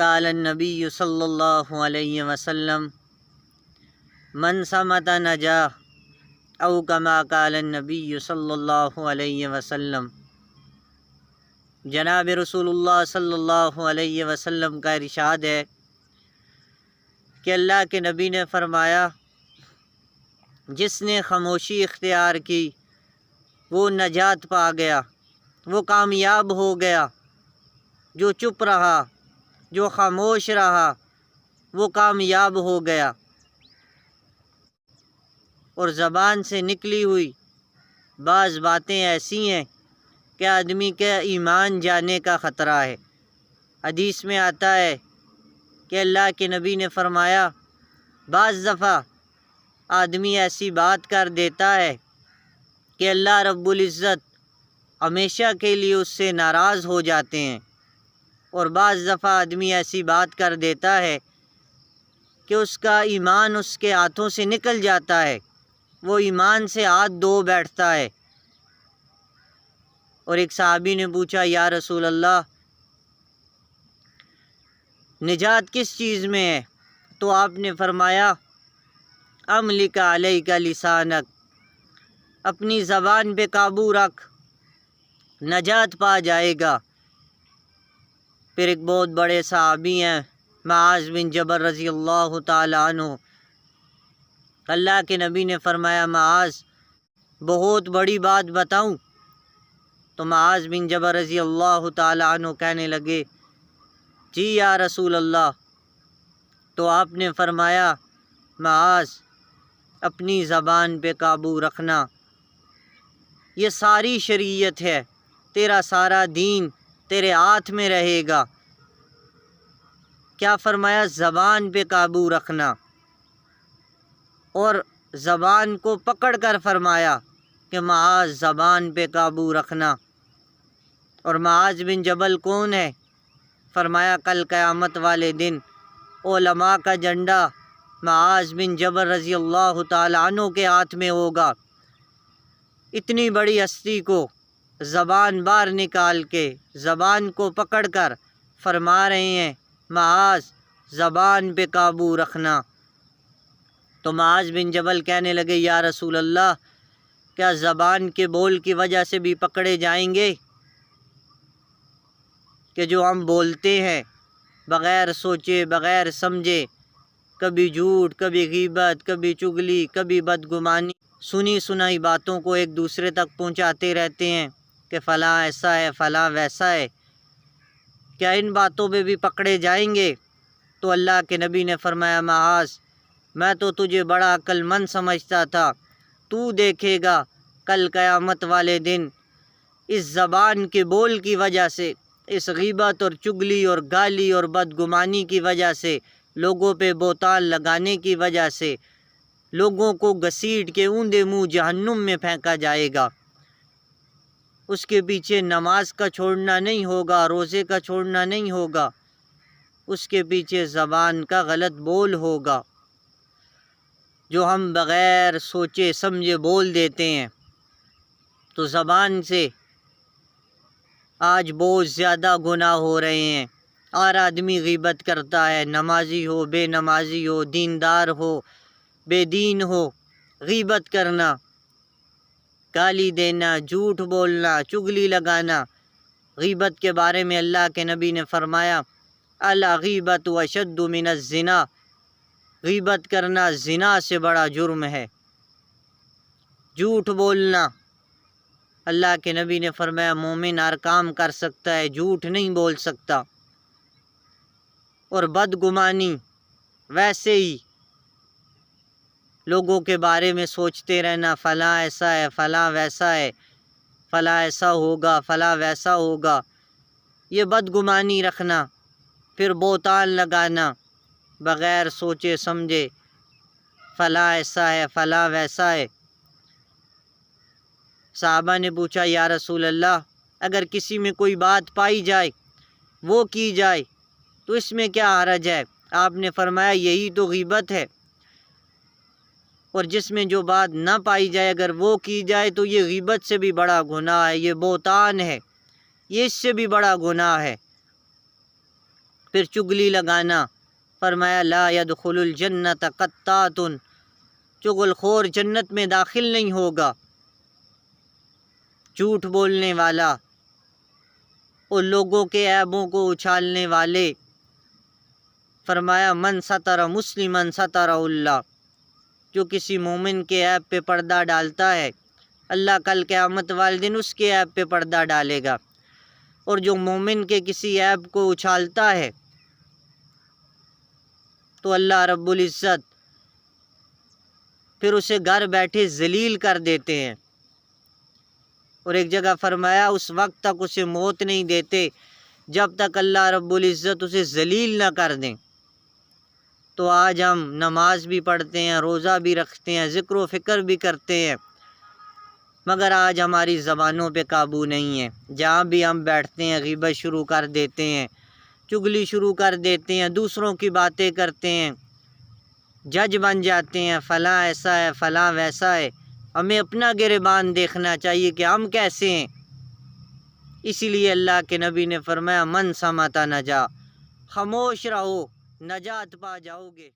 قال النبی صلی اللہ علیہ وسلم من صمت نجا او کما قال النبی صلی اللہ علیہ وسلم۔ جناب رسول اللہ صلی اللہ علیہ وسلم کا ارشاد ہے کہ اللہ کے نبی نے فرمایا، جس نے خاموشی اختیار کی وہ نجات پا گیا، وہ کامیاب ہو گیا۔ جو چپ رہا، جو خاموش رہا، وہ کامیاب ہو گیا۔ اور زبان سے نکلی ہوئی بعض باتیں ایسی ہیں کہ آدمی کے ایمان جانے کا خطرہ ہے۔ حدیث میں آتا ہے کہ اللہ کے نبی نے فرمایا، بعض دفعہ آدمی ایسی بات کر دیتا ہے کہ اللہ رب العزت ہمیشہ کے لیے اس سے ناراض ہو جاتے ہیں، اور بعض دفعہ آدمی ایسی بات کر دیتا ہے کہ اس کا ایمان اس کے ہاتھوں سے نکل جاتا ہے، وہ ایمان سے ہاتھ دھو بیٹھتا ہے۔ اور ایک صحابی نے پوچھا، یا رسول اللہ نجات کس چیز میں ہے؟ تو آپ نے فرمایا، املک علیک لسانک، اپنی زبان پہ قابو رکھ، نجات پا جائے گا۔ پھر ایک بہت بڑے صحابی ہیں معاذ بن جبل رضی اللہ تعالی عنہ، اللہ کے نبی نے فرمایا، معاذ بہت بڑی بات بتاؤں؟ تو معاذ بن جبل رضی اللہ تعالی عنہ کہنے لگے، جی یا رسول اللہ۔ تو آپ نے فرمایا، معاذ اپنی زبان پہ قابو رکھنا، یہ ساری شریعت ہے، تیرا سارا دین تیرے ہاتھ میں رہے گا۔ کیا فرمایا؟ زبان پہ قابو رکھنا، اور زبان کو پکڑ کر فرمایا کہ معاذ زبان پہ قابو رکھنا۔ اور معاذ بن جبل کون ہے؟ فرمایا کل قیامت والے دن علماء کا جھنڈا معاذ بن جبل رضی اللہ تعالی عنہ کے ہاتھ میں ہوگا۔ اتنی بڑی ہستی کو زبان باہر نکال کے، زبان کو پکڑ کر فرما رہے ہیں، معاذ زبان پہ قابو رکھنا۔ تو معاذ بن جبل کہنے لگے، یا رسول اللہ کیا زبان کے بول کی وجہ سے بھی پکڑے جائیں گے؟ کہ جو ہم بولتے ہیں بغیر سوچے بغیر سمجھے، کبھی جھوٹ، کبھی غیبت، کبھی چغلی، کبھی بدگمانی، سنی سنائی باتوں کو ایک دوسرے تک پہنچاتے رہتے ہیں کہ فلاں ایسا ہے، فلاں ویسا ہے، کیا ان باتوں پہ بھی پکڑے جائیں گے؟ تو اللہ کے نبی نے فرمایا، معاذ میں تو تجھے بڑا عقل مند سمجھتا تھا، تو دیکھے گا کل قیامت والے دن اس زبان کے بول کی وجہ سے، اس غیبت اور چغلی اور گالی اور بدگمانی کی وجہ سے، لوگوں پہ بہتان لگانے کی وجہ سے لوگوں کو گھسیٹ کے اوندے منہ جہنم میں پھینکا جائے گا۔ اس کے پیچھے نماز کا چھوڑنا نہیں ہوگا، روزے کا چھوڑنا نہیں ہوگا، اس کے پیچھے زبان کا غلط بول ہوگا جو ہم بغیر سوچے سمجھے بول دیتے ہیں۔ تو زبان سے آج بہت زیادہ گناہ ہو رہے ہیں۔ ہر آدمی غیبت کرتا ہے، نمازی ہو، بے نمازی ہو، دیندار ہو، بے دین ہو، غیبت کرنا، گالی دینا، جھوٹ بولنا، چغلی لگانا۔ غیبت کے بارے میں اللہ کے نبی نے فرمایا، الغیبۃ اشد من الزنا، غیبت کرنا زنا سے بڑا جرم ہے۔ جھوٹ بولنا، اللہ کے نبی نے فرمایا مومن ہر کام کر سکتا ہے، جھوٹ نہیں بول سکتا۔ اور بدگمانی، ویسے ہی لوگوں کے بارے میں سوچتے رہنا، فلاں ایسا ہے، فلاں ویسا ہے، فلاں ایسا ہوگا، فلاں ویسا ہوگا، یہ بدگمانی رکھنا۔ پھر بہتان لگانا بغیر سوچے سمجھے، فلاں ایسا ہے، فلاں ویسا ہے۔ صحابہ نے پوچھا، یا رسول اللہ اگر کسی میں کوئی بات پائی جائے، وہ کی جائے تو اس میں کیا حرج ہے؟ آپ نے فرمایا یہی تو غیبت ہے، اور جس میں جو بات نہ پائی جائے اگر وہ کی جائے تو یہ غیبت سے بھی بڑا گناہ ہے، یہ بہتان ہے، یہ اس سے بھی بڑا گناہ ہے۔ پھر چگلی لگانا، فرمایا لا يدخل الجنت قطات، چغل خور جنت میں داخل نہیں ہوگا، جھوٹ بولنے والا، اور لوگوں کے عیبوں کو اچھالنے والے۔ فرمایا من ستر مسلما ستر اللہ، جو کسی مومن کے عیب پہ پردہ ڈالتا ہے اللہ کل قیامت والے دن اس کے عیب پہ پردہ ڈالے گا، اور جو مومن کے کسی عیب کو اچھالتا ہے تو اللہ رب العزت پھر اسے گھر بیٹھے ذلیل کر دیتے ہیں۔ اور ایک جگہ فرمایا اس وقت تک اسے موت نہیں دیتے جب تک اللہ رب العزت اسے ذلیل نہ کر دیں۔ تو آج ہم نماز بھی پڑھتے ہیں، روزہ بھی رکھتے ہیں، ذکر و فکر بھی کرتے ہیں، مگر آج ہماری زبانوں پہ قابو نہیں ہے۔ جہاں بھی ہم بیٹھتے ہیں غیبت شروع کر دیتے ہیں، چگلی شروع کر دیتے ہیں، دوسروں کی باتیں کرتے ہیں، جج بن جاتے ہیں، فلاں ایسا ہے فلاں ویسا ہے۔ ہمیں اپنا گریبان دیکھنا چاہیے کہ ہم کیسے ہیں۔ اسی لیے اللہ کے نبی نے فرمایا من صمت نجا، خاموش رہو نجات پا جاؤ گے۔